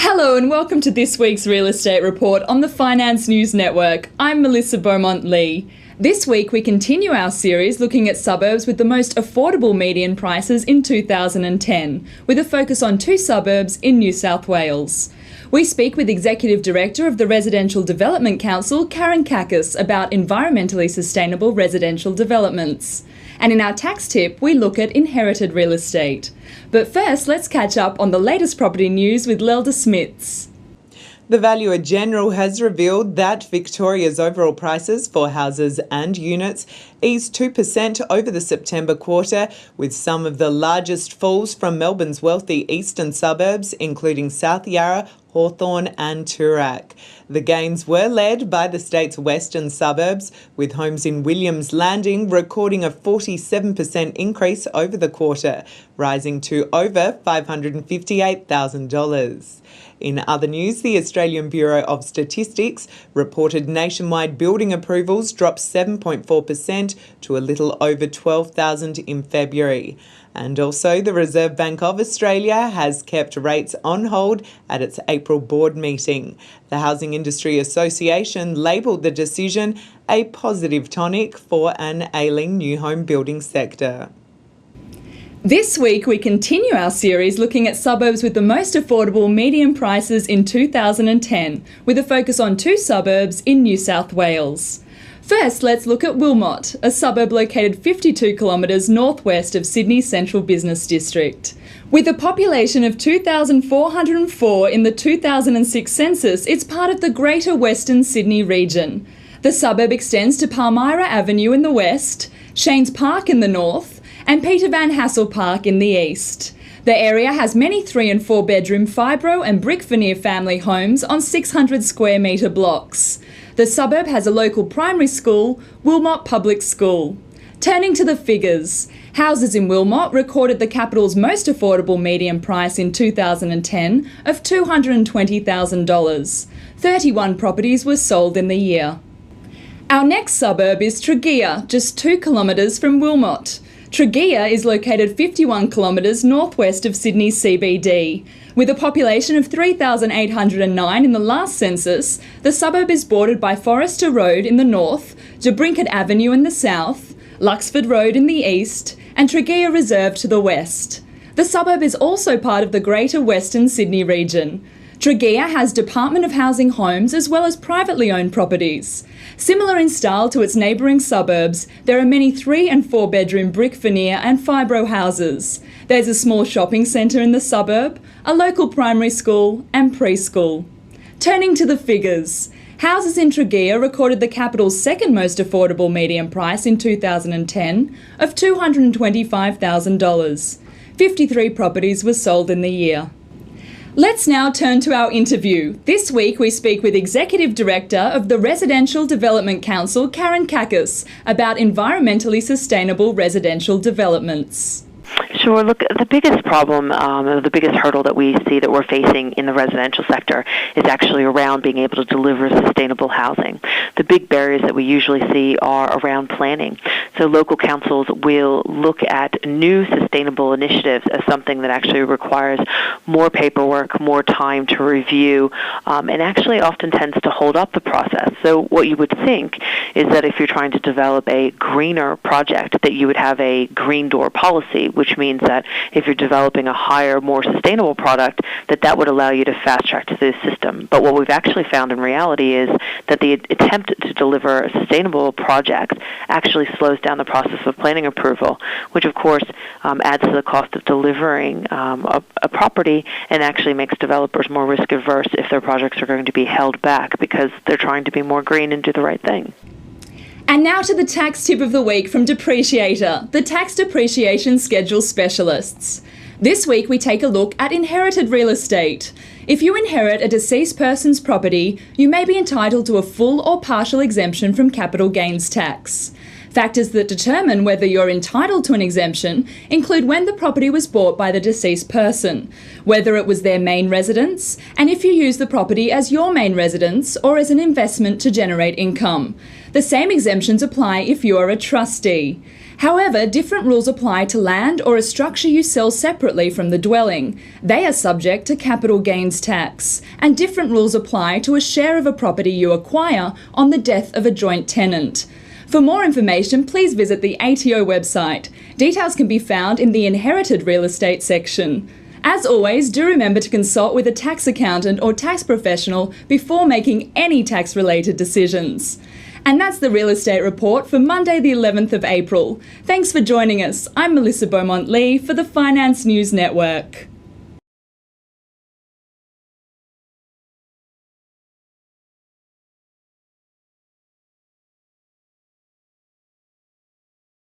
Hello and welcome to this week's Real Estate Report on the Finance News Network. I'm Melissa Beaumont-Lee. This week we continue our series looking at suburbs with the most affordable median prices in 2010, with a focus on two suburbs in New South Wales. We speak with Executive Director of the Residential Development Council, Karen Kakis, about environmentally sustainable residential developments. And in our tax tip, we look at inherited real estate. But first, let's catch up on the latest property news with Lelda Smits. The Valuer General has revealed that Victoria's overall prices for houses and units eased 2% over the September quarter, with some of the largest falls from Melbourne's wealthy eastern suburbs, including South Yarra, Hawthorn and Toorak. The gains were led by the state's western suburbs, with homes in Williams Landing recording a 47% increase over the quarter, rising to over $558,000. In other news, the Australian Bureau of Statistics reported nationwide building approvals dropped 7.4% to a little over 12,000 in February. And also, the Reserve Bank of Australia has kept rates on hold at its April board meeting. The Housing Industry Association labelled the decision a positive tonic for an ailing new home building sector. This week we continue our series looking at suburbs with the most affordable median prices in 2010, with a focus on two suburbs in New South Wales. First, let's look at Wilmot, a suburb located 52 kilometres northwest of Sydney's central business district. With a population of 2,404 in the 2006 census, it's part of the Greater Western Sydney region. The suburb extends to Palmyra Avenue in the west, Shanes Park in the north, and Peter Van Hassel Park in the east. The area has many 3 and 4 bedroom fibro and brick veneer family homes on 600 square metre blocks. The suburb has a local primary school, Wilmot Public School. Turning to the figures, houses in Wilmot recorded the capital's most affordable median price in 2010 of $220,000. 31 properties were sold in the year. Our next suburb is Tregear, just 2 kilometres from Wilmot. Tregear is located 51 kilometres northwest of Sydney's CBD. With a population of 3,809 in the last census, the suburb is bordered by Forrester Road in the north, Jabrinket Avenue in the south, Luxford Road in the east, and Tregear Reserve to the west. The suburb is also part of the Greater Western Sydney region. Tregear has Department of Housing homes as well as privately owned properties. Similar in style to its neighbouring suburbs, there are many 3 and 4 bedroom brick veneer and fibro houses. There's a small shopping centre in the suburb, a local primary school and preschool. Turning to the figures, houses in Tregear recorded the capital's second most affordable median price in 2010 of $225,000. 53 properties were sold in the year. Let's now turn to our interview. This week we speak with Executive Director of the Residential Development Council, Karen Kakis, about environmentally sustainable residential developments. Sure. Look, the biggest problem, the biggest hurdle that we see that we're facing in the residential sector is actually around being able to deliver sustainable housing. The big barriers that we usually see are around planning. So local councils will look at new sustainable initiatives as something that actually requires more paperwork, more time to review, and actually often tends to hold up the process. So what you would think is that if you're trying to develop a greener project, that you would have a green door policy, which means that if you're developing a higher, more sustainable product, that would allow you to fast-track to this system. But what we've actually found in reality is that the attempt to deliver a sustainable project actually slows down the process of planning approval, which of course adds to the cost of delivering a property and actually makes developers more risk-averse if their projects are going to be held back because they're trying to be more green and do the right thing. And now to the tax tip of the week from Depreciator, the tax depreciation schedule specialists. This week we take a look at inherited real estate. If you inherit a deceased person's property, you may be entitled to a full or partial exemption from capital gains tax. Factors that determine whether you're entitled to an exemption include when the property was bought by the deceased person, whether it was their main residence, and if you use the property as your main residence or as an investment to generate income. The same exemptions apply if you are a trustee. However, different rules apply to land or a structure you sell separately from the dwelling. They are subject to capital gains tax, and different rules apply to a share of a property you acquire on the death of a joint tenant. For more information, please visit the ATO website. Details can be found in the Inherited Real Estate section. As always, do remember to consult with a tax accountant or tax professional before making any tax-related decisions. And that's the Real Estate Report for Monday the 11th of April. Thanks for joining us. I'm Melissa Beaumont-Lee for the Finance News Network.